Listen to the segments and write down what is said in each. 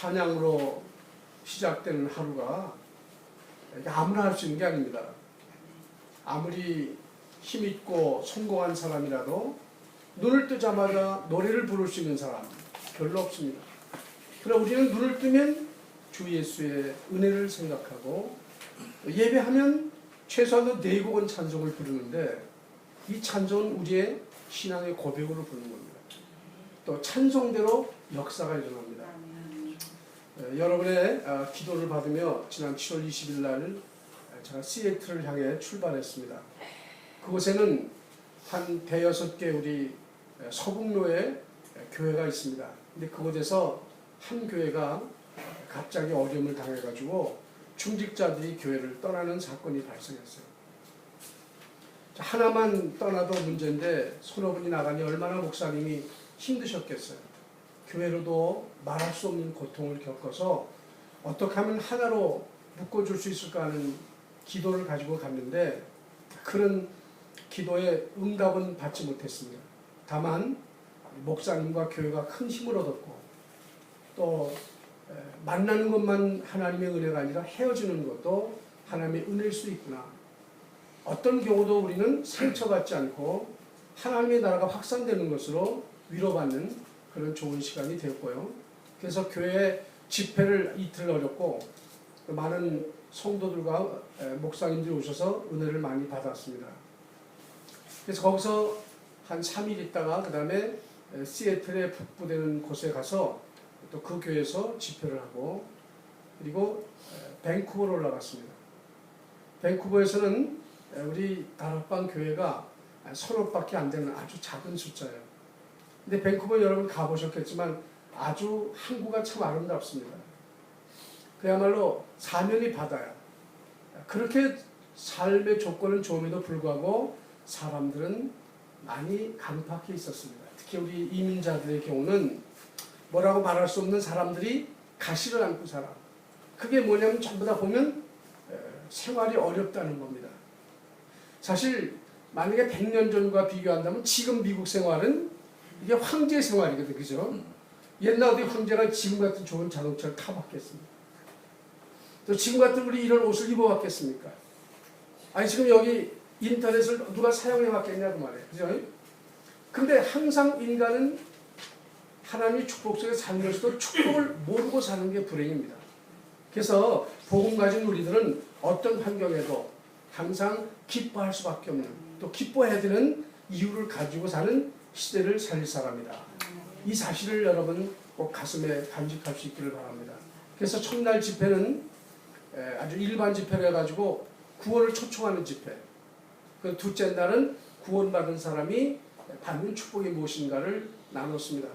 찬양으로 시작되는 하루가 아무나 할 수 있는 게 아닙니다. 아무리 힘있고 성공한 사람이라도 눈을 뜨자마자 노래를 부를 수 있는 사람 별로 없습니다. 그러나 우리는 눈을 뜨면 주 예수의 은혜를 생각하고 예배하면 최소한 4곡은 찬송을 부르는데 이 찬송은 우리의 신앙의 고백으로 부르는 겁니다. 또 찬송대로 역사가 일어납니다. 여러분의 기도를 받으며 지난 7월 20일 날 제가 시애틀을 향해 출발했습니다. 그곳에는 한 5-6개 우리 서북로에 교회가 있습니다. 근데 그곳에서 한 교회가 갑자기 어려움을 당해가지고 중직자들이 교회를 떠나는 사건이 발생했어요. 하나만 떠나도 문제인데 서너 분이 나가니 얼마나 목사님이 힘드셨겠어요. 교회로도 말할 수 없는 고통을 겪어서 어떻게 하면 하나로 묶어줄 수 있을까 하는 기도를 가지고 갔는데 그런 기도에 응답은 받지 못했습니다. 다만 목사님과 교회가 큰 힘을 얻었고 또 만나는 것만 하나님의 은혜가 아니라 헤어지는 것도 하나님의 은혜일 수 있구나. 어떤 경우도 우리는 상처받지 않고 하나님의 나라가 확산되는 것으로 위로받는 그런 좋은 시간이 되었고요. 그래서 교회 집회를 이틀 열었고 많은 성도들과 목사님들이 오셔서 은혜를 많이 받았습니다. 그래서 거기서 한 3일 있다가 그 다음에 시애틀에 북부되는 곳에 가서 또 그 교회에서 집회를 하고 그리고 밴쿠버로 올라갔습니다. 밴쿠버에서는 우리 다락방 교회가 3밖에 안 되는 아주 작은 숫자예요. 근데 밴쿠버 여러분 가보셨겠지만 아주 항구가 참 아름답습니다. 그야말로 사면이 바다야. 그렇게 삶의 조건은 좋음에도 불구하고 사람들은 많이 강팍해 있었습니다. 특히 우리 이민자들의 경우는 뭐라고 말할 수 없는 사람들이 가시를 안고 살아. 그게 뭐냐면 전부 다 보면 생활이 어렵다는 겁니다. 사실 만약에 100년 전과 비교한다면 지금 미국 생활은 이게 황제 생활이거든, 그죠? 옛날 어디 황제가 지금 같은 좋은 자동차를 타봤겠습니까? 또 지금 같은 우리 이런 옷을 입어봤겠습니까? 아니 지금 여기 인터넷을 누가 사용해봤겠냐고 말이에요, 그죠? 근데 항상 인간은 하나님의 축복 속에 살면서도 축복을 모르고 사는 게 불행입니다. 그래서 복음 가진 우리들은 어떤 환경에도 항상 기뻐할 수밖에 없는 또 기뻐해야 되는 이유를 가지고 사는 시대를 살릴 사람이다. 이 사실을 여러분 꼭 가슴에 간직할 수 있기를 바랍니다. 그래서 첫날 집회는 아주 일반 집회를 해가지고 구원을 초청하는 집회. 그 둘째 날은 구원받은 사람이 받는 축복이 무엇인가를 나눴습니다.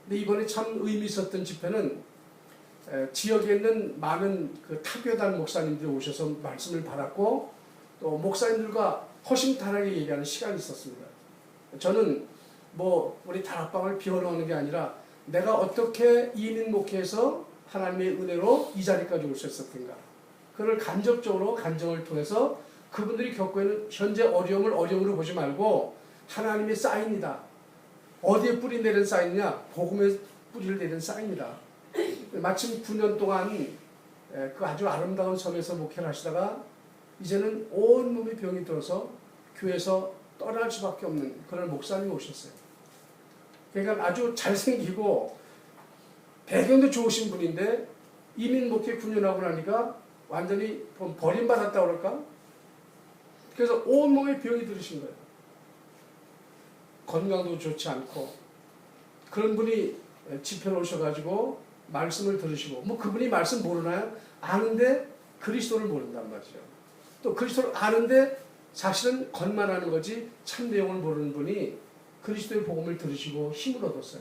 근데 이번에 참 의미 있었던 집회는 지역에 있는 많은 그 타교단 목사님들이 오셔서 말씀을 받았고 또 목사님들과 허심탄회하게 얘기하는 시간이 있었습니다. 저는 뭐 우리 다락방을 비워놓는 게 아니라 내가 어떻게 이민 목회에서 하나님의 은혜로 이 자리까지 올 수 있었던가 그걸 간접적으로 간증을 통해서 그분들이 겪고 있는 현재 어려움을 어려움으로 보지 말고 하나님의 사인이다. 어디에 뿌리 내린 사인이냐? 복음의 뿌리를 내린 사인이다. 마침 9년 동안 그 아주 아름다운 섬에서 목회를 하시다가 이제는 온몸이 병이 들어서 교회에서 떠날 수밖에 없는 그런 목사님이 오셨어요. 그러니까 아주 잘생기고 배경도 좋으신 분인데 이민 목회 9년하고 나니까 완전히 버림받았다고 그럴까? 그래서 온몸에 병이 들으신 거예요. 건강도 좋지 않고 그런 분이 집회에 오셔가지고 말씀을 들으시고 뭐 그분이 말씀 모르나요? 아는데 그리스도를 모른단 말이죠. 또 그리스도를 아는데 사실은 겉만 아는 거지 참 내용을 모르는 분이 그리스도의 복음을 들으시고 힘을 얻었어요.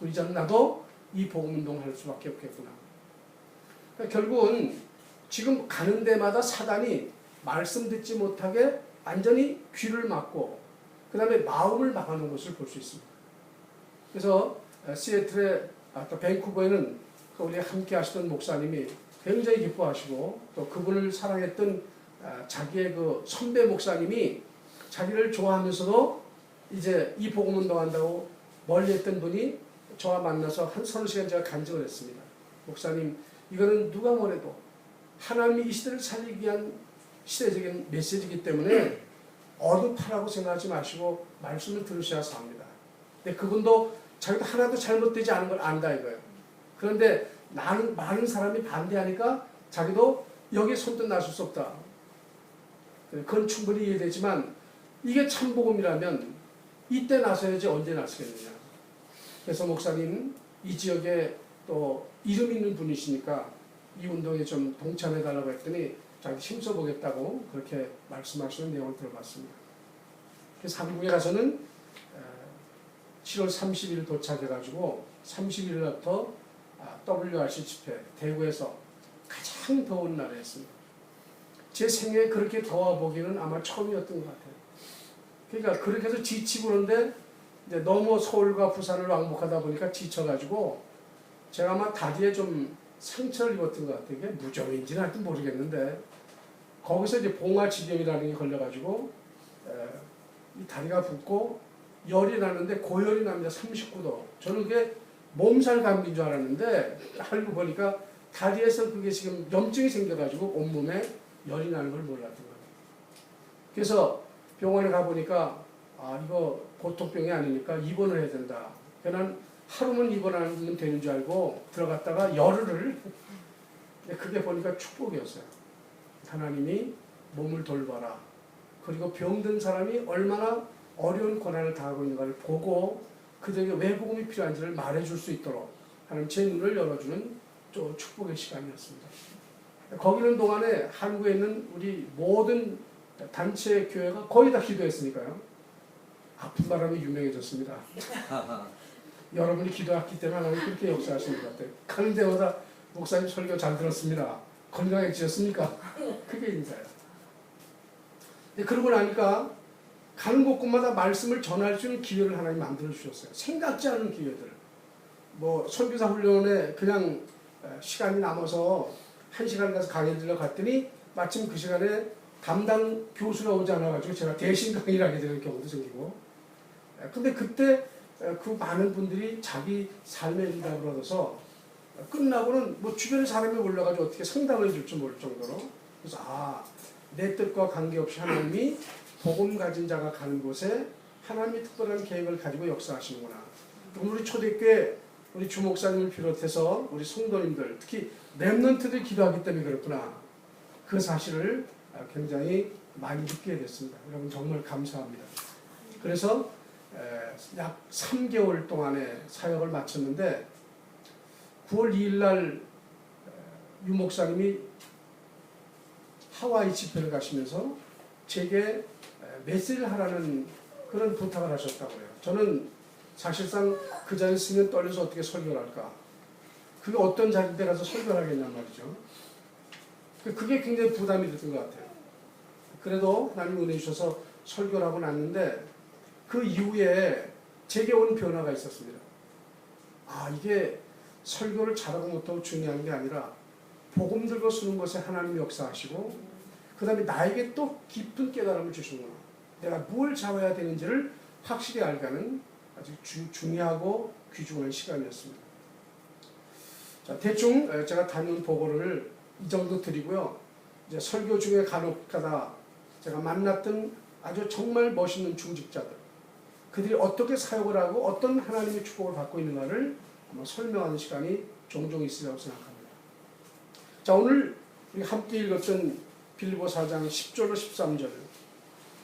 이제는 나도 이 복음 운동을 할 수밖에 없겠구나. 그러니까 결국은 지금 가는 데마다 사단이 말씀 듣지 못하게 완전히 귀를 막고 그 다음에 마음을 막아놓은 것을 볼 수 있습니다. 그래서 시애틀에 또 밴쿠버에는 우리 함께 하시던 목사님이 굉장히 기뻐하시고 또 그분을 사랑했던 자기의 그 선배 목사님이 자기를 좋아하면서도 이제 이 복음 운동한다고 멀리 했던 분이 저와 만나서 한 서너 시간 제가 간증을 했습니다. 목사님, 이거는 누가 뭐래도 하나님이 이 시대를 살리기 위한 시대적인 메시지이기 때문에 어둡다라고 생각하지 마시고 말씀을 들으셔야 합니다. 근데 그분도 자기도 하나도 잘못되지 않은 걸 안다 이거예요. 그런데 많은 사람이 반대하니까 자기도 여기에 손도 나설 수 없다. 그건 충분히 이해되지만 이게 참복음이라면 이때 나서야지 언제 나서겠느냐. 그래서 목사님, 이 지역에 또 이름 있는 분이시니까 이 운동에 좀 동참해달라고 했더니 자기 힘써보겠다고 그렇게 말씀하시는 내용을 들어봤습니다. 그래서 한국에 가서는 7월 30일 도착해가지고 31일부터 WRC 집회 대구에서 가장 더운 날에 했습니다. 제 생애에 그렇게 더워보기는 아마 처음이었던 것 같아요. 그러니까 그렇게 해서 지치고 그런데 이제 너무 서울과 부산을 왕복하다 보니까 지쳐가지고 제가 아마 다리에 좀 상처를 입었던 것 같아요. 이게 무좀인지는 하여튼 모르겠는데 거기서 이제 봉화지병이라는 게 걸려가지고 이 다리가 붓고 열이 나는데 고열이 납니다. 39도. 저는 그게 몸살 감기인 줄 알았는데 알고 보니까 다리에서 그게 지금 염증이 생겨가지고 온몸에 열이 나는 걸 몰랐던 거예요. 그래서 병원에 가보니까 이거 보통병이 아니니까 입원을 해야 된다. 그냥 하루만 입원하면 되는 줄 알고 들어갔다가 열흘을 그게 보니까 축복이었어요. 하나님이 몸을 돌봐라. 그리고 병든 사람이 얼마나 어려운 고난을 당하고 있는가를 보고 그들에게 왜 복음이 필요한지를 말해줄 수 있도록 하나님 제 눈을 열어주는 또 축복의 시간이었습니다. 거기 있는 동안에 한국에 있는 우리 모든 단체 교회가 거의 다 기도했으니까요. 아픈 바람이 유명해졌습니다. 여러분이 기도했기 때문에 하나님 그렇게 역사하시는 것 같아요. 가는 데마다 목사님 설교 잘 들었습니다. 건강해지셨습니까? 그게 인사예요. 그러고 나니까 가는 곳곳마다 말씀을 전할 수 있는 기회를 하나님 만들어 주셨어요. 생각지 않은 기회들. 뭐 선교사 훈련에 그냥 시간이 남아서 1시간 가서 강의 들러 갔더니 마침 그 시간에 담당 교수가 오지 않아가지고 제가 대신 강의를 하게 되는 경우도 생기고. 근데 그때 그 많은 분들이 자기 삶의 응답을 얻어서 끝나고는 뭐 주변에 사람이 올라가지고 어떻게 상담을 줄지 모를 정도로. 그래서 내 뜻과 관계없이 하나님이 복음 가진 자가 가는 곳에 하나님이 특별한 계획을 가지고 역사하시는구나. 우리 초대교회 우리 주목사님을 비롯해서 우리 성도님들 특히 렘넌트들이 기도하기 때문에 그렇구나. 그 사실을 굉장히 많이 느끼게 됐습니다. 여러분 정말 감사합니다. 그래서 약 3개월 동안의 사역을 마쳤는데 9월 2일 날 유 목사님이 하와이 집회를 가시면서 제게 메시지를 하라는 그런 부탁을 하셨다고요. 저는 사실상 그 자리에 있으면 떨려서 어떻게 설교를 할까. 그게 어떤 자리에 가서 설교를 하겠냔 말이죠. 그게 굉장히 부담이 됐던 것 같아요. 그래도 하나님 은혜 주셔서 설교를 하고 났는데 그 이후에 제게 온 변화가 있었습니다. 이게 설교를 잘하고 못하고 중요한 게 아니라 복음 들고 쓰는 것에 하나님 역사하시고 그 다음에 나에게 또 깊은 깨달음을 주시는구나. 내가 뭘 잡아야 되는지를 확실히 알가는 아주 중요하고 귀중한 시간이었습니다. 자, 대충 제가 다녀온 보고를 이 정도 드리고요. 이제 설교 중에 간혹가다 제가 만났던 아주 정말 멋있는 중직자들, 그들이 어떻게 사역을 하고 어떤 하나님의 축복을 받고 있는가를 한번 설명하는 시간이 종종 있으리라고 생각합니다. 자, 오늘 우리 함께 읽었던 빌립보 4장 10절로 13절.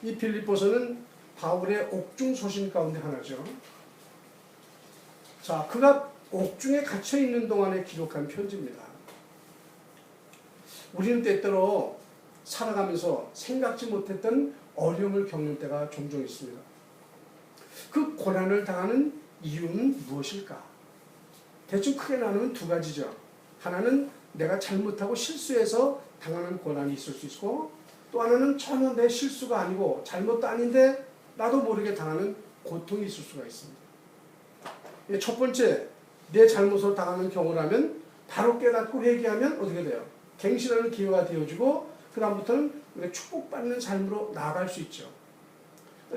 이 빌립보서는 바울의 옥중 소신 가운데 하나죠. 자, 그가 옥중에 갇혀 있는 동안에 기록한 편지입니다. 우리는 때때로 살아가면서 생각지 못했던 어려움을 겪는 때가 종종 있습니다. 그 고난을 당하는 이유는 무엇일까? 대충 크게 나누면 두 가지죠. 하나는 내가 잘못하고 실수해서 당하는 고난이 있을 수 있고, 또 하나는 전혀 내 실수가 아니고 잘못도 아닌데 나도 모르게 당하는 고통이 있을 수가 있습니다. 첫 번째, 내 잘못으로 당하는 경우라면 바로 깨닫고 회개하면 어떻게 돼요? 갱신하는 기회가 되어지고 그 다음부터는 우리가 축복받는 삶으로 나아갈 수 있죠.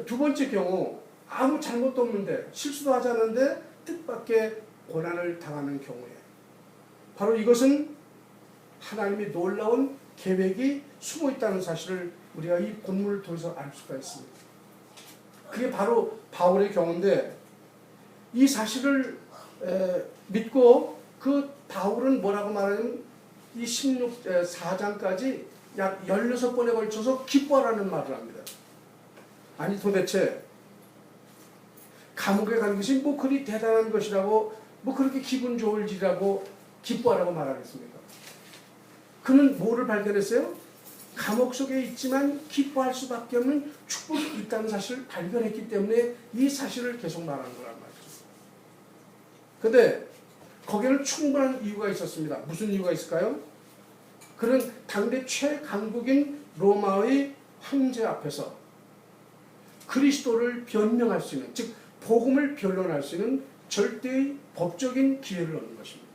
두 번째 경우, 아무 잘못도 없는데 실수도 하지 않는데 뜻밖의 고난을 당하는 경우에 바로 이것은 하나님의 놀라운 계획이 숨어 있다는 사실을 우리가 이 본문을 통해서 알 수가 있습니다. 그게 바로 바울의 경우인데, 이 사실을 믿고 그 바울은 뭐라고 말하냐면 이 4장까지 약 16번에 걸쳐서 기뻐하라는 말을 합니다. 아니 도대체 감옥에 간 것이 뭐 그리 대단한 것이라고, 뭐 그렇게 기분 좋을 일이라고 기뻐하라고 말하겠습니까? 그는 뭐를 발견했어요? 감옥 속에 있지만 기뻐할 수밖에 없는 축복이 있다는 사실을 발견했기 때문에 이 사실을 계속 말하는 거란 말이죠. 그런데 거기는 충분한 이유가 있었습니다. 무슨 이유가 있을까요? 그는 당대 최강국인 로마의 황제 앞에서 그리스도를 변명할 수 있는, 즉 복음을 변론할 수 있는 절대의 법적인 기회를 얻는 것입니다.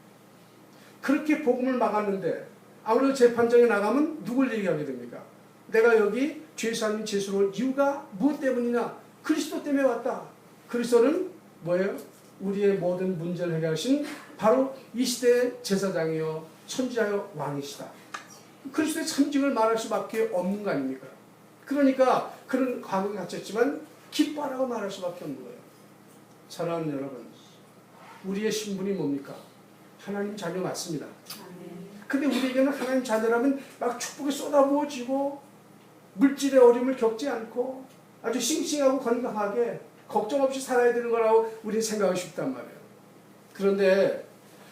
그렇게 복음을 막았는데 아무래도 재판장에 나가면 누굴 얘기하게 됩니까? 내가 여기 죄사함이 제수로 온 이유가 무엇 때문이냐? 그리스도 때문에 왔다. 그리스도는 뭐예요? 우리의 모든 문제를 해결하신 바로 이 시대의 제사장이요 선지자요 왕이시다. 그리스도의 참직을 말할 수밖에 없는 거 아닙니까? 그러니까 그런 감옥에 갇혔지만 기뻐하라고 말할 수밖에 없는 거예요. 사랑하는 여러분, 우리의 신분이 뭡니까? 하나님 자녀 맞습니다. 근데 우리에게는 하나님 자녀라면 막 축복이 쏟아부어지고 물질의 어려움을 겪지 않고 아주 싱싱하고 건강하게 걱정 없이 살아야 되는 거라고 우리는 생각하고 싶단 말이에요. 그런데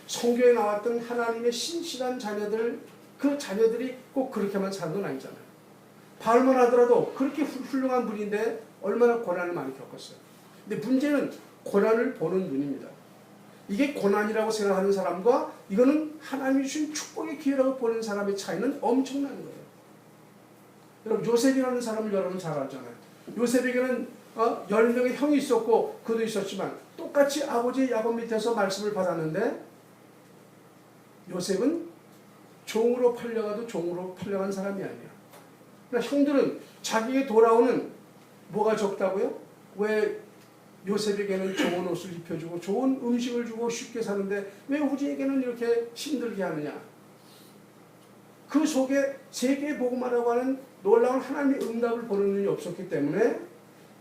성경에 나왔던 하나님의 신실한 자녀들, 그 자녀들이 꼭 그렇게만 사는 건 아니잖아요. 바울만 하더라도 그렇게 훌륭한 분인데 얼마나 고난을 많이 겪었어요. 근데 문제는 고난을 보는 눈입니다. 이게 고난이라고 생각하는 사람과 이거는 하나님이 주신 축복의 기회라고 보는 사람의 차이는 엄청난 거예요. 여러분, 요셉이라는 사람을 여러분 잘 알잖아요. 요셉에게는 10명의 형이 있었고 그도 있었지만 똑같이 아버지의 야곱 밑에서 말씀을 받았는데 요셉은 종으로 팔려가도 종으로 팔려간 사람이 아니야. 그러니까 형들은 자기에게 돌아오는 뭐가 적다고요? 왜 요셉에게는 좋은 옷을 입혀주고 좋은 음식을 주고 쉽게 사는데 왜 우리에게는 이렇게 힘들게 하느냐? 그 속에 세계의 복음화라고 하는 놀라운 하나님의 응답을 보는 눈이 없었기 때문에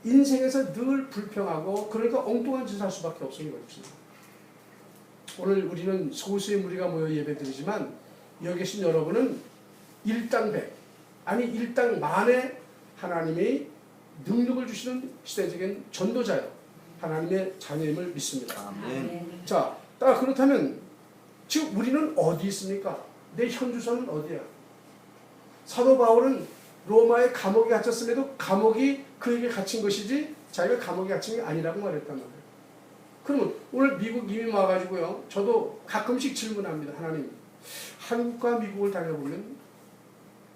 인생에서 늘 불평하고 그러니까 엉뚱한 짓을 할 수밖에 없는 것입니다. 오늘 우리는 소수의 무리가 모여 예배드리지만 여기 계신 여러분은 일당백, 아니 일당만의 하나님의 능력을 주시는 시대적인 전도자요, 하나님의 자녀임을 믿습니다. 아멘. 자, 그렇다면 지금 우리는 어디 있습니까? 내 현주소는 어디야? 사도 바울은 로마의 감옥에 갇혔음에도 감옥이 그에게 갇힌 것이지 자기가 감옥에 갇힌 게 아니라고 말했단 말이에요. 그러면 오늘 미국 이민 와가지고요, 저도 가끔씩 질문합니다. 하나님, 한국과 미국을 다녀보면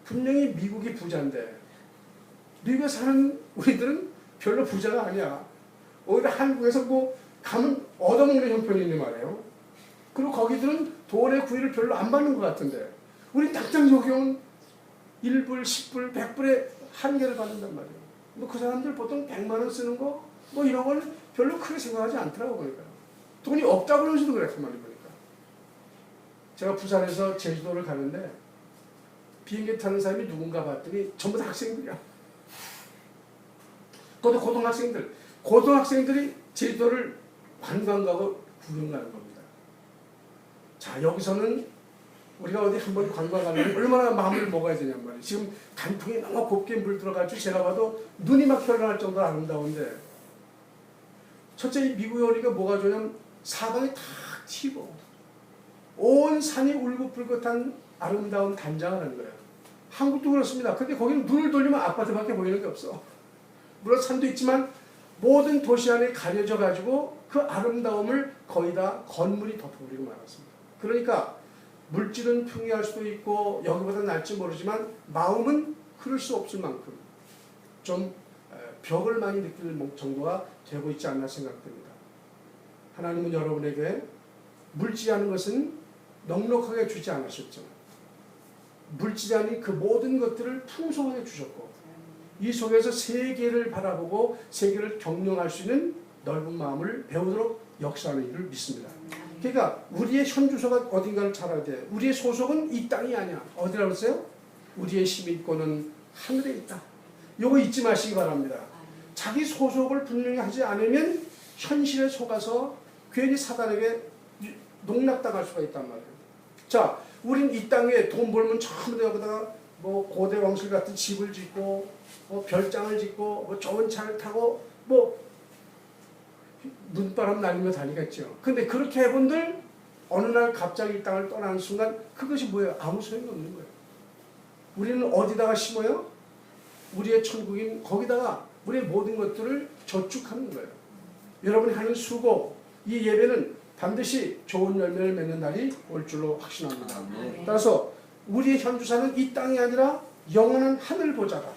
분명히 미국이 부자인데 미국에 사는 우리들은 별로 부자가 아니야. 오히려 한국에서 뭐 가면 얻어먹는 형편이 있는 말이에요. 그리고 거기들은 돈의 구애를 별로 안 받는 것 같은데 우리 당장 적용 1불, 10불, 100불의 한계를 받는단 말이에요. 뭐 그 사람들 보통 100만 원 쓰는 거 뭐 이런 걸 별로 크게 생각하지 않더라고 보니까. 돈이 없다고 그러지도 그래, 가만히 보니까. 제가 부산에서 제주도를 가는데 비행기 타는 사람이 누군가 봤더니 전부 다 학생들이야. 그것도 고등학생들이 제주도를 관광 가고 구경 가는 겁니다. 자, 여기서는 우리가 어디 한번 관광 가면 얼마나 마음을 먹어야 되냔 말이에요. 지금 단풍이 너무 곱게 물들어가지고 제가 봐도 눈이 막 혈안할 정도로 아름다운데, 첫째 미국에 오니까 뭐가 좋냐면 사방이 탁 튀고 온 산이 울긋불긋한 아름다운 단장을 하는 거예요. 한국도 그렇습니다. 근데 거기는 눈을 돌리면 아파트밖에 보이는 게 없어. 물론 산도 있지만 모든 도시 안에 가려져 가지고 그 아름다움을 거의 다 건물이 덮어버리고 말았습니다. 그러니까 물질은 풍요할 수도 있고 여기보다 날지 모르지만 마음은 그럴 수 없을 만큼 좀 벽을 많이 느낄 정도가 되고 있지 않나 생각됩니다. 하나님은 여러분에게 물질이라는 것은 넉넉하게 주지 않으셨죠. 물질이 아닌 그 모든 것들을 풍성하게 주셨고 이 속에서 세계를 바라보고 세계를 경영할 수 있는 넓은 마음을 배우도록 역사하는 일을 믿습니다. 그러니까 우리의 현주소가 어딘가를 잘 알아야 돼. 우리의 소속은 이 땅이 아니야. 어디라고 했어요? 우리의 시민권은 하늘에 있다. 요거 잊지 마시기 바랍니다. 자기 소속을 분명히 하지 않으면 현실에 속아서 괜히 사단에게 농락당할 수가 있단 말이에요. 자, 우린 이 땅에 돈 벌면 전부 다 여기다가 뭐 고대 왕실 같은 집을 짓고 뭐 별장을 짓고 뭐 좋은 차를 타고 뭐 눈바람 날리며 다니겠죠. 근데 그렇게 해본들 어느 날 갑자기 이 땅을 떠나는 순간 그것이 뭐예요? 아무 소용이 없는 거예요. 우리는 어디다가 심어요? 우리의 천국인 거기다가 우리의 모든 것들을 저축하는 거예요. 여러분이 하는 수고, 이 예배는 반드시 좋은 열매를 맺는 날이 올 줄로 확신합니다. 따라서 우리의 현주사는 이 땅이 아니라 영원한 하늘 보좌다.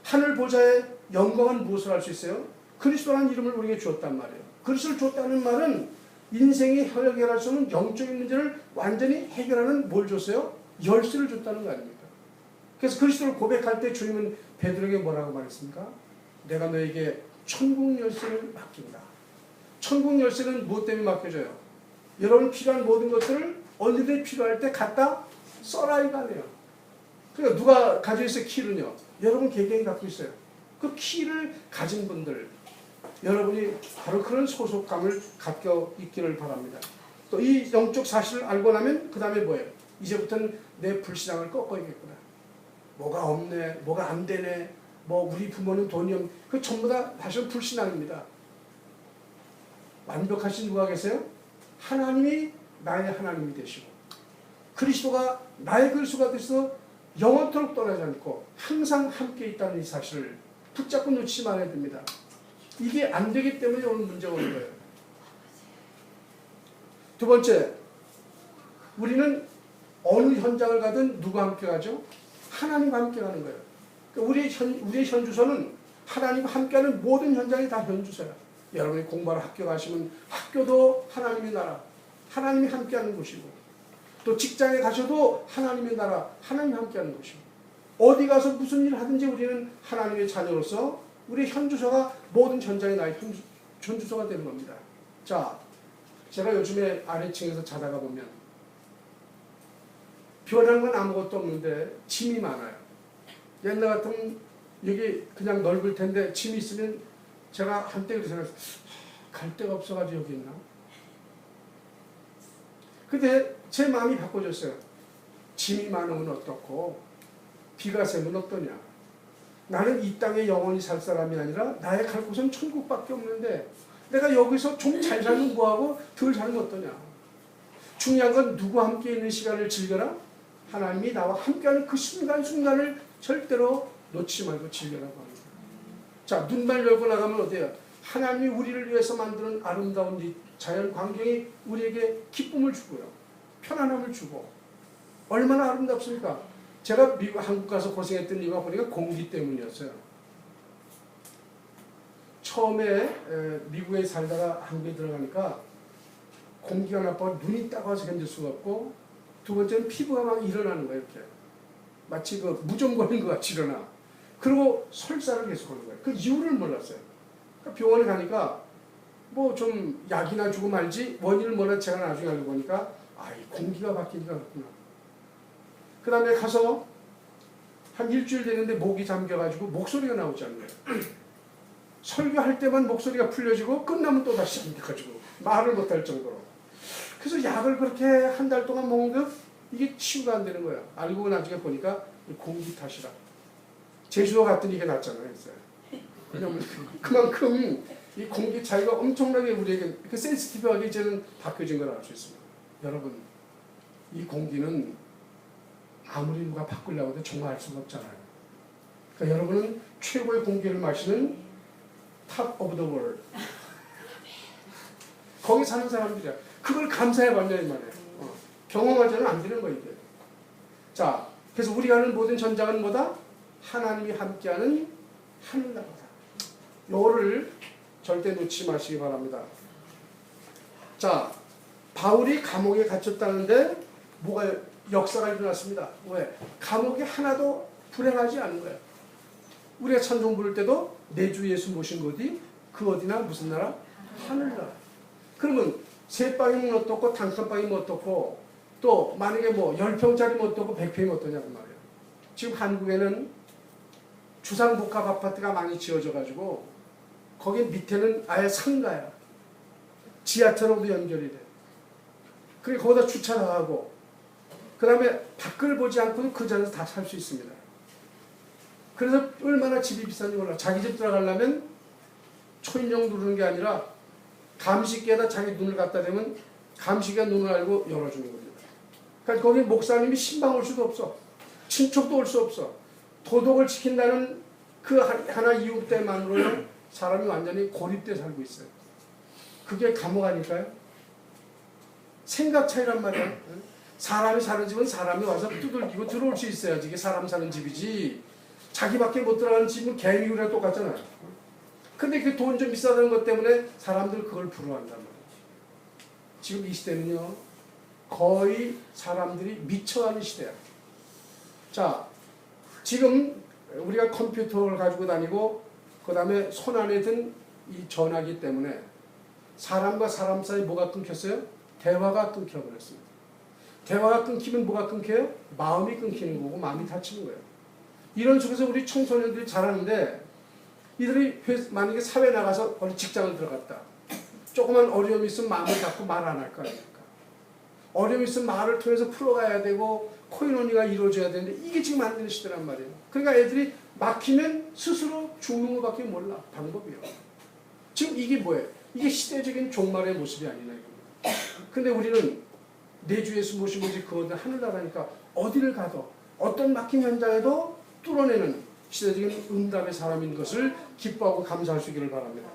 하늘 보좌의 영광은 무엇을 할 수 있어요? 그리스도라는 이름을 우리에게 주었단 말이에요. 그리스도를 줬다는 말은 인생이 해결할 수 없는 영적인 문제를 완전히 해결하는 뭘 줬어요? 열쇠를 줬다는 거 아닙니까? 그래서 그리스도를 고백할 때 주님은 베드로에게 뭐라고 말했습니까? 내가 너에게 천국 열쇠를 맡긴다. 천국 열쇠는 무엇 때문에 맡겨져요? 여러분 필요한 모든 것들을 언제든 필요할 때 갖다 써라 이거네요. 그러니까 누가 가지고 있어요? 키는요. 여러분 개개인이 갖고 있어요. 그 키를 가진 분들, 여러분이 바로 그런 소속감을 갖고 있기를 바랍니다. 또 이 영적 사실을 알고 나면 그 다음에 뭐예요? 이제부터는 내 불신앙을 꺾어야겠구나. 뭐가 없네, 뭐가 안 되네, 뭐 우리 부모는 돈이 없네. 그 전부 다 사실은 불신앙입니다. 완벽하신 누가 계세요? 하나님이 나의 하나님이 되시고 그리스도가 나의 그리스도가 되셔서 영원토록 떠나지 않고 항상 함께 있다는 이 사실을 붙잡고 놓치지 말아야 됩니다. 이게 안 되기 때문에 오늘 문제가 오는 거예요. 두 번째, 우리는 어느 현장을 가든 누구와 함께 가죠? 하나님과 함께 가는 거예요. 우리의 현주소는 하나님과 함께하는 모든 현장이 다 현주소야. 여러분이 공부하러 학교 가시면 학교도 하나님의 나라, 하나님이 함께하는 곳이고, 또 직장에 가셔도 하나님의 나라, 하나님이 함께하는 곳이고, 어디 가서 무슨 일을 하든지 우리는 하나님의 자녀로서 우리의 현주소가 모든 현장이 나의 현주소가 되는 겁니다. 자, 제가 요즘에 아래층에서 자다가 보면 변한 건 아무것도 없는데 짐이 많아요. 옛날 같으면 여기 그냥 넓을 텐데 짐이 있으면 제가 한때 그렇게 생각했어요. 갈 데가 없어가지고 여기 있나? 근데 제 마음이 바꿔졌어요. 짐이 많으면 어떻고 비가 세면 어떠냐. 나는 이 땅에 영원히 살 사람이 아니라 나의 갈 곳은 천국밖에 없는데 내가 여기서 좀 잘 살면 뭐하고 덜 살면 어떠냐. 중요한 건 누구와 함께 있는 시간을 즐겨라. 하나님이 나와 함께하는 그 순간순간을 절대로 놓치지 말고 즐겨라고 합니다. 자, 눈만 열고 나가면 어때요? 하나님이 우리를 위해서 만드는 아름다운 이 자연 광경이 우리에게 기쁨을 주고요. 편안함을 주고. 얼마나 아름답습니까? 제가 한국 가서 고생했던 이유가 보니까 공기 때문이었어요. 처음에 미국에 살다가 한국에 들어가니까 공기가 나빠 눈이 따가워서 견딜 수가 없고, 두 번째는 피부가 막 일어나는 거예요. 이렇게 마치 그 무좀 걸린 것 같이 일어나. 그리고 설사를 계속 하는 거예요. 그 이유를 몰랐어요. 그러니까 병원에 가니까 뭐 좀 약이나 주고 말지 원인을 몰라. 제가 나중에 알고 보니까 이 공기가 바뀌니까 그렇구나. 그 다음에 가서 한 일주일 되는데 목이 잠겨가지고 목소리가 나오지 않는 거예요. 설교할 때만 목소리가 풀려지고 끝나면 또 다시 잠겨가지고 말을 못할 정도로. 그래서 약을 그렇게 한 달 동안 먹는데 이게 치유가 안 되는 거예요. 알고 나중에 보니까 공기 탓이라. 제주도 갔더니 이게 낫잖아요. 왜냐면 그만큼 이 공기 차이가 엄청나게 우리에게 그 센시티브하게 이제는 바뀌어진 걸 알 수 있습니다. 여러분, 이 공기는 아무리 누가 바꾸려고 해도 정말 알 수가 없잖아요. 그러니까 여러분은 최고의 공기를 마시는 top of the world. 거기 사는 사람들이야. 그걸 감사해 봐야 이 말이에요. 경험하자는 안 되는 거예요, 이게. 자, 그래서 우리가 하는 모든 전장은 뭐다? 하나님이 함께하는 하늘나라다. 요거를 절대 놓치지 마시기 바랍니다. 자, 바울이 감옥에 갇혔다는데 뭐가 역사가 일어났습니다. 왜? 감옥이 하나도 불행하지 않은 거예요. 우리가 찬송 부를 때도 내 주 예수 모신 곳이 그 어디나 무슨 나라? 하늘나라. 그러면 세 방이면 어떻고 단칸방이면 어떻고 또 만약에 뭐 10평짜리면 어떻고 100평이면 어떠냐고 말이에요. 지금 한국에는 주상복합 아파트가 많이 지어져 가지고 거기 밑에는 아예 상가야. 지하철로도 연결이 돼. 그리고 거기다 주차도 하고 그 다음에 밖을 보지 않고도 그 자리에서 다 살 수 있습니다. 그래서 얼마나 집이 비싼지 몰라. 자기 집 들어가려면 초인종 누르는 게 아니라 감식기에다 자기 눈을 갖다 대면 감식기가 눈을 알고 열어주는 겁니다. 그러니까 거기 목사님이 신방 올 수도 없어. 친척도 올 수 없어. 도덕을 지킨다는 그 하나 이유 때만으로는 사람이 완전히 고립돼 살고 있어요. 그게 감옥 아닐까요? 생각 차이란 말이야. 사람이 사는 집은 사람이 와서 두들기고 들어올 수 있어야지 이게 사람 사는 집이지. 자기밖에 못 들어가는 집은 개미우리랑 똑같잖아요. 근데 그 돈 좀 비싸다는 것 때문에 사람들 그걸 부러워한단 말이에요. 지금 이 시대는요, 거의 사람들이 미쳐가는 시대야. 자, 지금 우리가 컴퓨터를 가지고 다니고 그 다음에 손 안에 든 이 전화기 때문에 사람과 사람 사이 뭐가 끊겼어요? 대화가 끊겨버렸습니다. 대화가 끊기면 뭐가 끊겨요? 마음이 끊기는 거고 마음이 다치는 거예요. 이런 속에서 우리 청소년들이 자라는데 이들이 만약에 사회 나가서 어느 직장을 들어갔다. 조그만 어려움이 있으면 마음을 닫고 말 안 할 거 아닙니까? 어려움이 있으면 말을 통해서 풀어가야 되고 코인원이가 이루어져야 되는데 이게 지금 안 되는 시대란 말이에요. 그러니까 애들이 막히면 스스로 죽는 것밖에 몰라. 방법이요. 지금 이게 뭐예요? 이게 시대적인 종말의 모습이 아니냐 이겁니다. 근데 우리는 내 주 예수 모시고지 그거는 하늘나라니까 어디를 가도 어떤 막힌 현장에도 뚫어내는 시대적인 응답의 사람인 것을 기뻐하고 감사할 수 있기를 바랍니다.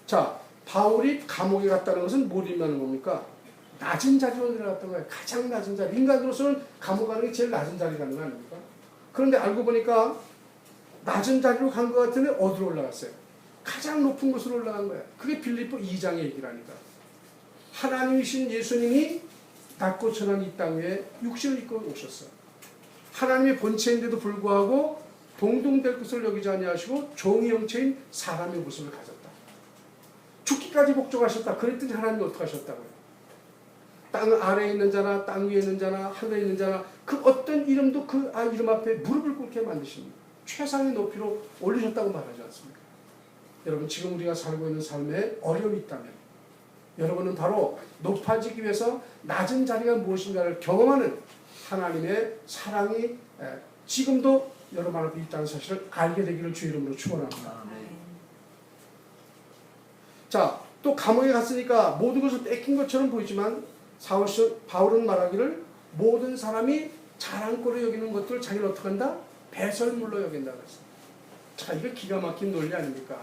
자, 바울이 감옥에 갔다는 것은 뭘 의미하는 겁니까? 낮은 자리로 내려갔던 거예요. 가장 낮은 자리. 인간으로서는 감옥 가는 게 제일 낮은 자리 가는 거 아닙니까? 그런데 알고 보니까 낮은 자리로 간 것 같은데 어디로 올라갔어요? 가장 높은 곳으로 올라간 거예요. 그게 빌립보 2장의 얘기라니까. 하나님이신 예수님이 낮고 천한 이 땅 위에 육신을 입고 오셨어요. 하나님의 본체인데도 불구하고 동등될 것을 여기지 아니하시고 종의 형체인 사람의 모습을 가졌다. 죽기까지 복종하셨다. 그랬더니 하나님이 어떻게 하셨다고요? 땅 아래에 있는 자나 땅 위에 있는 자나 하늘에 있는 자나 그 어떤 이름도 그 이름 앞에 무릎을 꿇게 만드십니다. 최상의 높이로 올리셨다고 말하지 않습니까? 여러분 지금 우리가 살고 있는 삶에 어려움이 있다면 여러분은 바로 높아지기 위해서 낮은 자리가 무엇인가를 경험하는 하나님의 사랑이 지금도 여러분 앞에 있다는 사실을 알게 되기를 주 이름으로 축원합니다. 자, 또 감옥에 갔으니까 모든 것을 뺏긴 것처럼 보이지만 바울은 말하기를 모든 사람이 자랑거리 여기는 것들을 자기는 어떻게 한다? 배설물로 여긴다고 했어요. 자, 이거 기가 막힌 논리 아닙니까?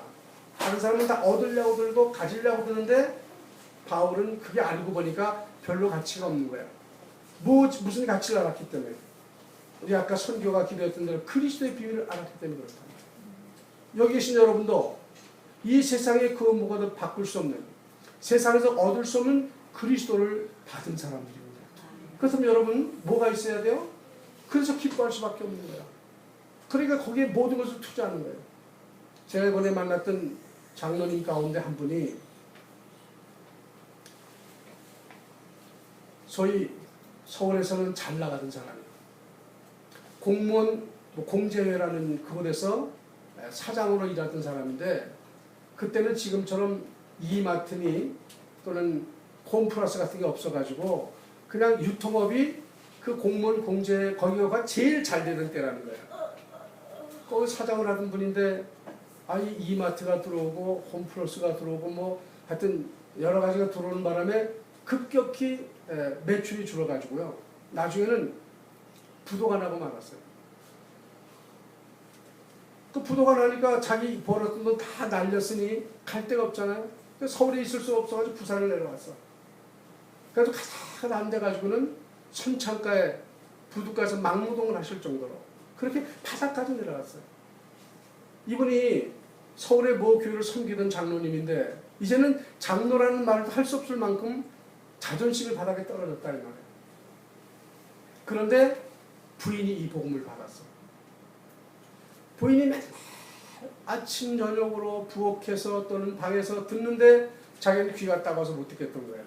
다른 사람은 다 얻으려고 들고 가지려고 드는데 바울은 그게 알고 보니까 별로 가치가 없는 거예요. 무슨 가치를 알았기 때문에. 우리 아까 선교가 기도했던 대로 그리스도의 비밀을 알았기 때문에 그렇답니다. 여기 계신 여러분도 이 세상에 그 무엇도 바꿀 수 없는, 세상에서 얻을 수 없는 그리스도를 받은 사람들입니다. 그렇다면 여러분 뭐가 있어야 돼요? 그래서 기뻐할 수밖에 없는 거예요. 그러니까 거기에 모든 것을 투자하는 거예요. 제가 이번에 만났던 장로님 가운데 한 분이 소위 서울에서는 잘 나가던 사람이에요. 공무원 공제회라는 그곳에서 사장으로 일하던 사람인데 그때는 지금처럼 이마트니 또는 홈플러스 같은 게 없어가지고 그냥 유통업이 그 공무원 공제 거기가 제일 잘 되는 때라는 거예요. 거기 사장을 하던 분인데 이 이마트가 들어오고 홈플러스가 들어오고 뭐 하여튼 여러 가지가 들어오는 바람에 급격히 매출이 줄어가지고요. 나중에는 부도가 나고 말았어요. 그 부도가 나니까 자기 벌었던 돈 다 날렸으니 갈 데가 없잖아요. 서울에 있을 수 없어가지고 부산을 내려왔어. 그래서 가장 안 돼가지고는 선창가에 부둣가에서 막노동을 하실 정도로 그렇게 바닥까지 내려갔어요. 이분이 서울의 모 교회를 섬기던 장로님인데 이제는 장로라는 말을 할 수 없을 만큼 자존심이 바닥에 떨어졌다 이 말이에요. 그런데 부인이 이 복음을 받았어. 부인이 맨날 아침 저녁으로 부엌에서 또는 방에서 듣는데 자기는 귀가 따가워서 못 듣겠던 거예요.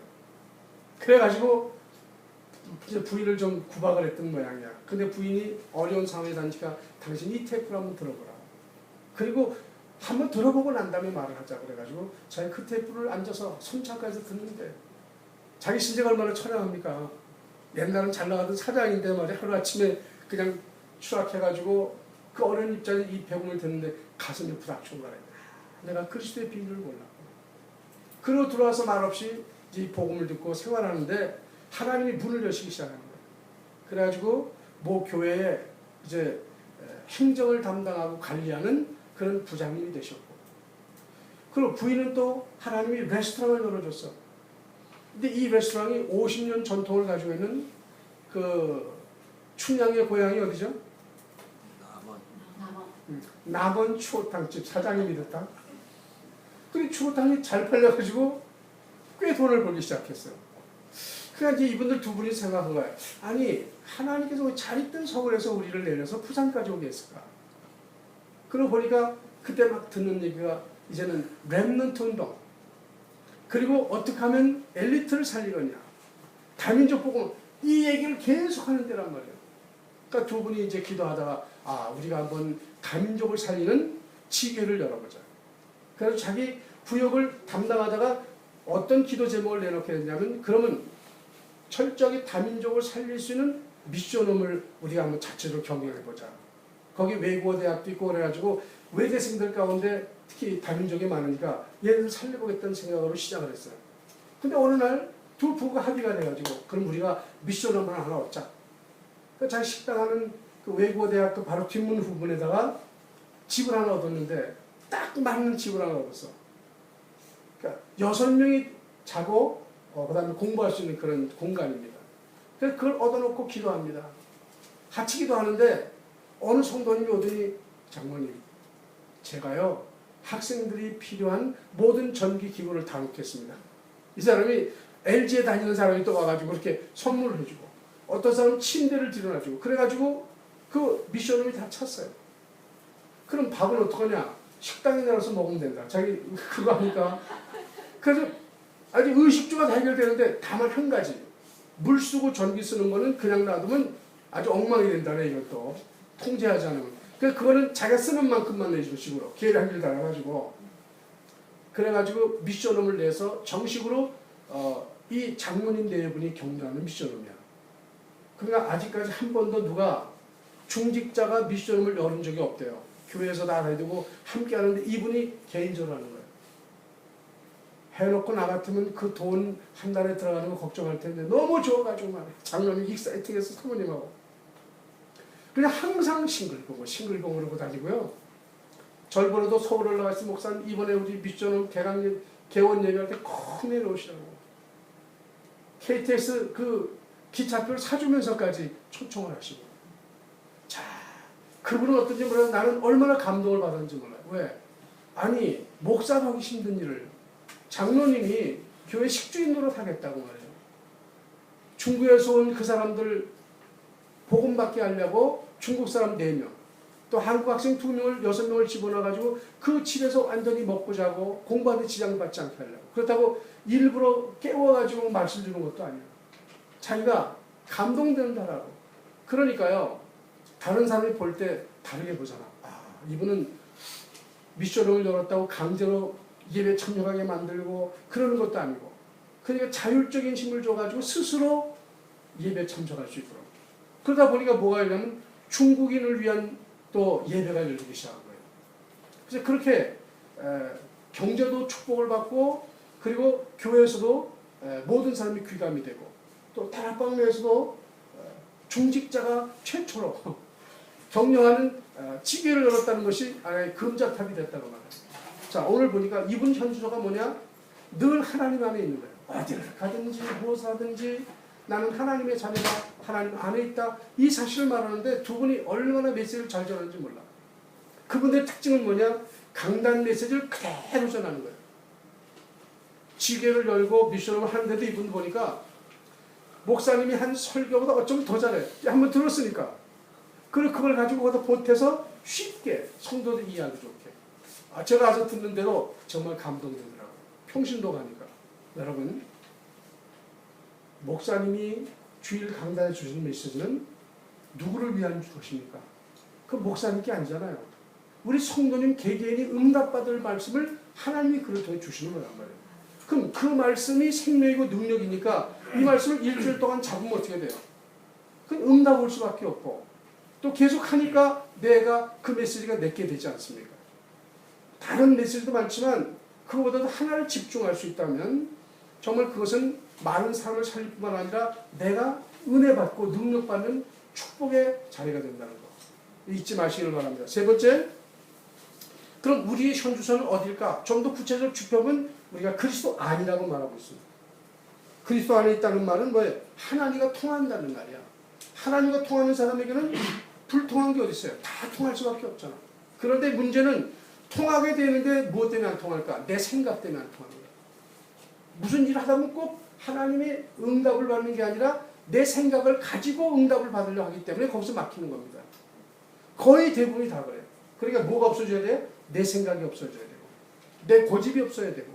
그래가지고 이제 부인을 좀 구박을 했던 모양이야. 근데 부인이 어려운 상황에 다니까 당신 이 테이프를 한번 들어보라. 그리고 한번 들어보고 난 다음에 말을 하자. 그래가지고 자기 그 테이프를 앉아서 손차까지 듣는데 자기 신세가 얼마나 처량합니까? 옛날은 잘 나가던 사장인데 말이야. 하루아침에 그냥 추락해가지고 그 어려운 입장에 이 복음을 듣는데 가슴이 부닥치고 말이야. 내가 그리스도의 비밀을 몰랐고. 그리고 들어와서 말없이 이 복음을 듣고 생활하는데 하나님이 문을 여시기 시작하는 거예요. 그래가지고 모 교회에 이제 행정을 담당하고 관리하는 그런 부장님이 되셨고, 그리고 부인은 또 하나님이 레스토랑을 열어줬어. 근데 이 레스토랑이 50년 전통을 가지고 있는 그 춘향의 고향이 어디죠? 남원 추어탕집 사장님이 됐다. 근데 추어탕이 잘 팔려가지고 꽤 돈을 벌기 시작했어요. 그러니까 이제 이분들 두 분이 생각한 거예요. 아니 하나님께서 잘 있던 서울에서 우리를 내려서 부산까지 오게 했을까? 그러고 보니까 그때 막 듣는 얘기가 이제는 렘넌트 운동, 그리고 어떻게 하면 엘리트를 살리느냐, 다민족 복음, 이 얘기를 계속 하는 데란 말이에요. 그러니까 두 분이 이제 기도하다가 우리가 한번 다민족을 살리는 지교를 열어보자. 그래서 자기 구역을 담당하다가 어떤 기도 제목을 내놓게 됐냐면, 그러면 철저하게 다민족을 살릴 수 있는 미션홈을 우리가 한번 자체로 경영해보자. 거기 외국어 대학도 있고 그래가지고 외대생들 가운데 특히 다민족이 많으니까 얘를 살려보겠다는 생각으로 시작을 했어요. 근데 어느 날 두 부부가 합의가 돼가지고 그럼 우리가 미션홈을 하나 얻자. 그러니까 자기 식당하는 그 외국어 대학도 바로 뒷문 부분에다가 집을 하나 얻었는데 딱 맞는 집을 하나 얻었어. 그러니까 6명이 자고 그 다음에 공부할 수 있는 그런 공간입니다. 그래서 그걸 얻어놓고 기도합니다. 같이 기도하는데 어느 성도님이 오더니 장모님, 제가요 학생들이 필요한 모든 전기 기구를 다 놓겠습니다. 이 사람이 LG에 다니는 사람이 또 와가지고 그렇게 선물을 해주고, 어떤 사람은 침대를 들여놔주고, 그래가지고 그 미션홈이 다 찼어요. 그럼 밥은 어떡하냐? 식당에 내려서 먹으면 된다. 자기 그거 하니까. 그래서 아주 의식주가 다 해결되는데 다만 한 가지, 물 쓰고 전기 쓰는 거는 그냥 놔두면 아주 엉망이 된다네. 이것도 통제하지 않으면. 그래서 그거는 자기가 쓰는 만큼만 내주는 식으로 계획을 달아가지고, 그래가지고 미션홈을 내서 정식으로 이 장모님 네 분이 격려하는 미션홈이야. 그러니까 아직까지 한 번도 누가 중직자가 미션홈을 열은 적이 없대요. 교회에서 다 해두고 함께 하는데 이분이 개인적으로 하는 거예요. 해놓고 나 같으면 그 돈 한 달에 들어가는 거 걱정할 텐데 너무 좋아가지고 말이야. 장로님 익사이팅해서 사모님하고 그냥 항상 싱글벙글하고 다니고요. 절 보러도 서울 올라가서 목사님 이번에 우리 미션홈 개원 예배할 때 꼭 내려오시라고. KTX 그 기차표를 사주면서까지 초청을 하시고. 자, 그분은 어떤지 몰라도 나는 얼마나 감동을 받았는지 몰라요. 왜? 아니 목사가 하기 힘든 일을 장로님이 교회 식주인 노릇 하겠다고 말해요. 중국에서 온 그 사람들 복음받게 하려고 중국 사람 4명, 또 한국 학생 2명을 6명을 집어넣어가지고 그 집에서 완전히 먹고 자고 공부하는데 지장받지 않게 하려고. 그렇다고 일부러 깨워가지고 말씀 주는 것도 아니에요. 자기가 감동된다라고. 그러니까요, 다른 사람이 볼 때 다르게 보잖아. 이분은 미션홈을 열었다고 강제로 예배 참여하게 만들고 그러는 것도 아니고, 그러니까 자율적인 힘을 줘가지고 스스로 예배 참석할 수 있도록. 그러다 보니까 뭐가 있냐면 중국인을 위한 또 예배가 열리기 시작한 거예요. 그래서 그렇게 경제도 축복을 받고, 그리고 교회에서도 모든 사람이 귀감이 되고, 또 다락방 내에서도 중직자가 최초로 격려하는 지교를 열었다는 것이 하나의 금자탑이 됐다고 말해요. 자, 오늘 보니까 이분 현주소가 뭐냐? 늘 하나님 안에 있는 거예요. 어디를 가든지 무엇을 하든지 나는 하나님의 자녀가 하나님 안에 있다. 이 사실을 말하는데 두 분이 얼마나 메시지를 잘 전하는지 몰라. 그분들의 특징은 뭐냐? 강단 메시지를 그대로 전하는 거예요. 지교를 열고 미션을 하는데도 이분 보니까 목사님이 한 설교보다 어쩌면 더 잘해. 한번 들었으니까. 그리고 그걸 가지고 거기다 보태서 쉽게 성도들 이해하기 좋게. 제가 와서 듣는데도 정말 감동되더라고요. 평신도 가니까. 여러분, 목사님이 주일 강단에 주시는 메시지는 누구를 위한 것입니까? 그 목사님께 아니잖아요. 우리 성도님 개개인이 응답받을 말씀을 하나님이 그를 통해 주시는 거란 말이에요. 그럼 그 말씀이 생명이고 능력이니까 이 말씀을 일주일 동안 잡으면 어떻게 돼요? 그럼 응답 올 수밖에 없고 또 계속 하니까 내가 그 메시지가 내게 되지 않습니까? 다른 메시지도 많지만 그거보다도 하나를 집중할 수 있다면 정말 그것은 많은 사람을 살릴 뿐만 아니라 내가 은혜 받고 능력 받는 축복의 자리가 된다는 거 잊지 마시길 바랍니다. 세 번째, 그럼 우리의 현주소는 어딜까? 좀 더 구체적 주법은 우리가 그리스도 안이라고 말하고 있습니다. 그리스도 안에 있다는 말은 뭐예요? 하나님과 통한다는 말이야. 하나님과 통하는 사람에게는 불통한 게 어디 있어요? 다 통할 수밖에 없잖아. 그런데 문제는 통하게 되는데 무엇 때문에 안 통할까? 내 생각 때문에 안 통하는 거야. 무슨 일을 하다 보면 꼭 하나님의 응답을 받는 게 아니라 내 생각을 가지고 응답을 받으려 하기 때문에 거기서 막히는 겁니다. 거의 대부분이 다 그래요. 그러니까 뭐가 없어져야 돼요? 내 생각이 없어져야 되고 내 고집이 없어야 되고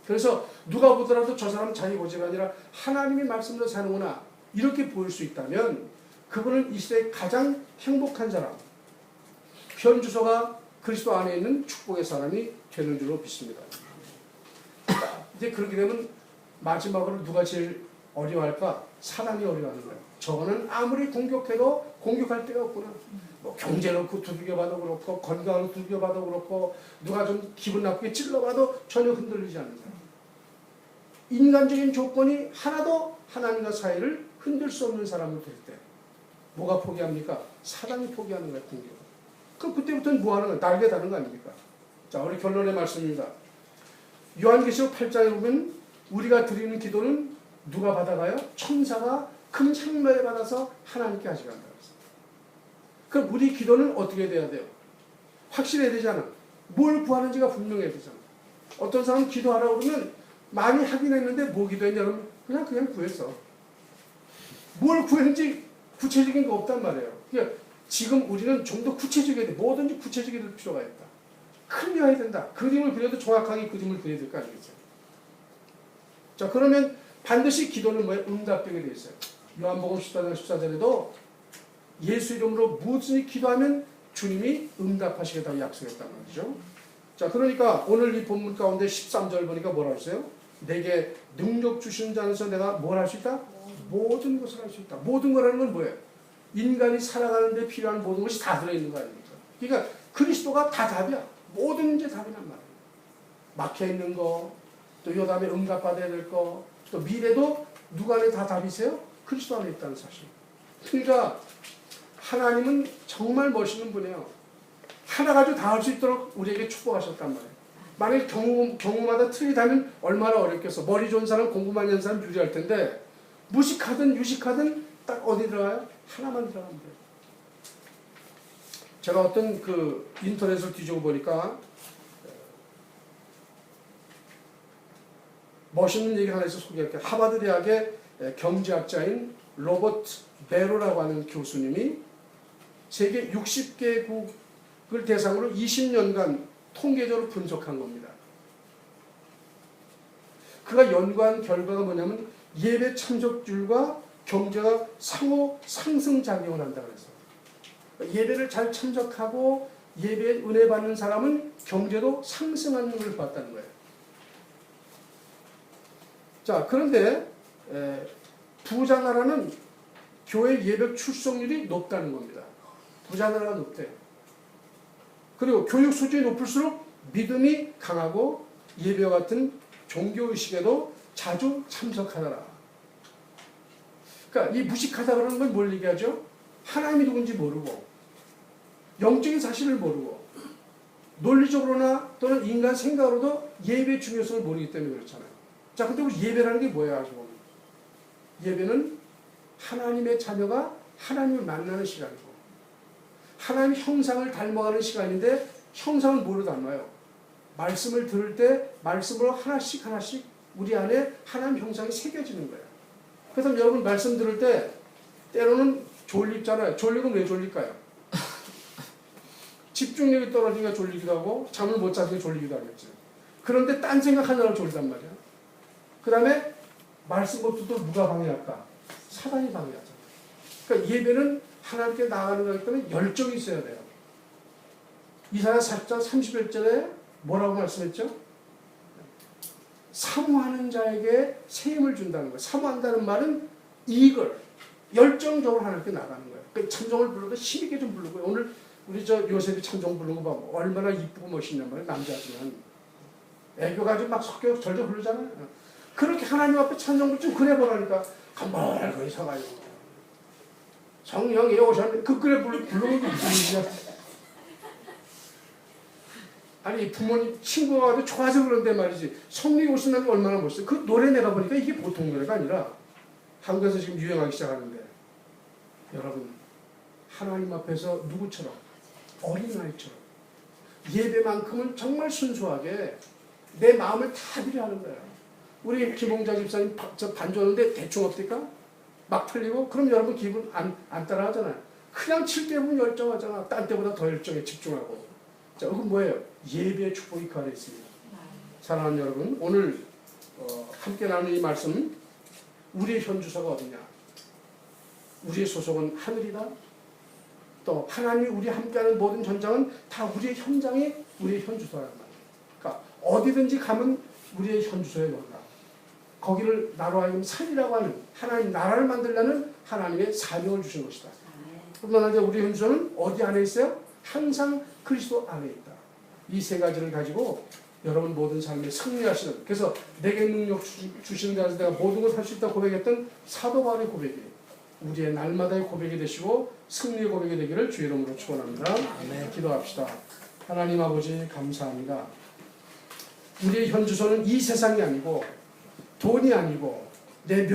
그래서 누가 보더라도 저 사람은 자기 고집이 아니라 하나님의 말씀으로 사는구나 이렇게 보일 수 있다면 그분은 이 시대에 가장 행복한 사람, 현주소가 그리스도 안에 있는 축복의 사람이 되는 줄로 믿습니다. 이제 그렇게 되면 마지막으로 누가 제일 어려워할까? 사람이 어려워하는 거예요. 저거는 아무리 공격해도 공격할 데가 없구나. 뭐 경제 놓고 두들겨봐도 그렇고 건강을 두들겨봐도 그렇고 누가 좀 기분 나쁘게 찔러봐도 전혀 흔들리지 않는 거예요. 인간적인 조건이 하나도 하나님과 사이를 흔들 수 없는 사람을 될 때 뭐가 포기합니까? 사람이 포기하는 거예요. 공격. 그럼 그때부터는 뭐 하는 거예요? 날개 다는 거 아닙니까? 자, 우리 결론의 말씀입니다. 요한계시록 8장에 보면 우리가 드리는 기도는 누가 받아가요? 천사가 큰 향로에 받아서 하나님께 가져간다. 그럼 우리 기도는 어떻게 돼야 돼요? 확실해야 되잖아. 뭘 구하는지가 분명해야 되잖아. 어떤 사람은 기도하라고 그러면 많이 하긴 했는데 뭐 기도했냐 그러면 그냥 구했어. 뭘 구했는지 구체적인 거 없단 말이에요. 그러니까 지금 우리는 좀 더 구체적이어야 돼. 뭐든지 구체적이 될 필요가 있다. 클리어해야 된다. 그림을 그려도 정확하게 그림을 그려야 될 거 아니겠어요? 자, 그러면 반드시 기도는 뭐예요? 응답되게 돼 있어요. 요한복음 14장 14절에도 예수 이름으로 무엇을 기도하면 주님이 응답하시겠다고 약속했단 말이죠. 자, 그러니까 오늘 이 본문 가운데 13절 보니까 뭐라 했어요? 내게 능력 주시는 자 안에서 내가 뭘 할 수 있다? 모든 것을 할 수 있다. 모든 거라는 건 뭐예요? 인간이 살아가는 데 필요한 모든 것이 다 들어있는 거 아닙니까? 그러니까 그리스도가 다 답이야. 모든 문제 답이란 말이에요. 막혀있는 거, 또 요 다음에 응답받아야 될 거, 또 미래도 누가 안에 다 답이세요? 그리스도 안에 있다는 사실. 그러니까 하나님은 정말 멋있는 분이에요. 하나 가지고 다 할 수 있도록 우리에게 축복하셨단 말이에요. 만약 경우마다 틀리다면 얼마나 어렵겠어. 머리 좋은 사람, 공부 많이 하는 사람 유리할 텐데 무식하든 유식하든 딱 어디 들어가요? 하나만 들어가면 돼요. 제가 어떤 그 인터넷을 뒤져보 보니까 멋있는 얘기 하나 있어서 소개할게요. 하버드 대학의 경제학자인 로버트 베로라고 하는 교수님이 세계 60개국을 대상으로 20년간 통계적으로 분석한 겁니다. 그가 연구한 결과가 뭐냐면 예배 참석률과 경제가 상호 상승작용을 한다 그래서 예배를 잘 참석하고 예배에 은혜 받는 사람은 경제도 상승하는 걸 봤다는 거예요. 자, 그런데 부자 나라는 교회 예배 출석률이 높다는 겁니다. 부자 나라가 높대요. 그리고 교육 수준이 높을수록 믿음이 강하고 예배와 같은 종교의식에도 자주 참석하더라. 그러니까 이 무식하다 그러는 건 뭘 얘기하죠? 하나님이 누군지 모르고 영적인 사실을 모르고 논리적으로나 또는 인간 생각으로도 예배의 중요성을 모르기 때문에 그렇잖아요. 자, 근데 우리 예배라는 게 뭐예요? 아주 예배는 하나님의 자녀가 하나님을 만나는 시간이고 하나님의 형상을 닮아가는 시간인데 형상을 뭐로 닮아요? 말씀을 들을 때 말씀으로 하나씩 우리 안에 하나님 형상이 새겨지는 거예요. 그래서 여러분 말씀 들을 때 때로는 졸립잖아요. 졸리면 왜 졸릴까요? 집중력이 떨어지니까 졸리기도 하고 잠을 못 자서 졸리기도 하겠죠. 그런데 딴 생각하느라고 졸리단 말이야. 그 다음에 말씀 못 듣도 누가 방해할까? 사단이 방해하죠. 그러니까 예배는 하나님께 나아가는 거기 때문에 열정이 있어야 돼요. 이사야 40장 31절에 뭐라고 말씀했죠? 사모하는 자에게 새 힘을 준다는 거예요. 사모한다는 말은 이익을 열정적으로 하나님께 나가는 거예요. 그러니까 참정을 불러도 힘있게 좀 부르고요. 오늘 우리 저 요셉이 참정 부르는 거 봐. 얼마나 이쁘고 멋있냔 말이에요. 남자지만. 애교 가지고 막 섞여 절절 부르잖아요. 그렇게 하나님 앞에 참정을 좀 그래보라니까 가만히 서가지고 성령이 오셨는데 그 그래 부르는 게 무슨 일이야. 아니 부모님 친구가 와도 좋아서 그런데 말이지 성령이 오신다는 게 얼마나 멋있어요. 그 노래 내가 보니까 이게 보통 노래가 아니라 한국에서 지금 유행하기 시작하는데 여러분 하나님 앞에서 누구처럼 어린아이처럼 예배만큼은 정말 순수하게 내 마음을 다 드려하는 거예요. 우리 김홍자 집사님 저 반주하는데 대충 엎니까? 막 틀리고 그럼 여러분 기분 안 따라하잖아요. 그냥 칠 때 보면 열정하잖아. 딴 때보다 더 열정에 집중하고. 자, 그건 뭐예요? 예배의 축복이 그 안에 있습니다. 사랑하는 여러분, 오늘 함께 나누는 이 말씀, 우리의 현주소가 어디냐? 우리의 소속은 하늘이다. 또 하나님이 우리 함께하는 모든 현장은 다 우리의 현장이 우리의 현주소란 말이에요. 그러니까 어디든지 가면 우리의 현주소에 놀라. 거기를 나로 하여금 살리라고 하는 하나님 나라를 만들려는 하나님의 사명을 주신 것이다. 뿐만 아니라 우리 현주소는 어디 안에 있어요? 항상 그리스도 안에 있다. 이 세 가지를 가지고 여러분 모든 삶에 승리하시는, 그래서 내게 능력 주시는 데서 내가 모든 걸 할 수 있다 고백했던 사도 바울의 고백이 우리의 날마다의 고백이 되시고 승리의 고백이 되기를 주의 이름으로 축원합니다. 아멘. 기도합시다. 하나님 아버지 감사합니다. 우리의 현주소는 이 세상이 아니고 돈이 아니고 내 명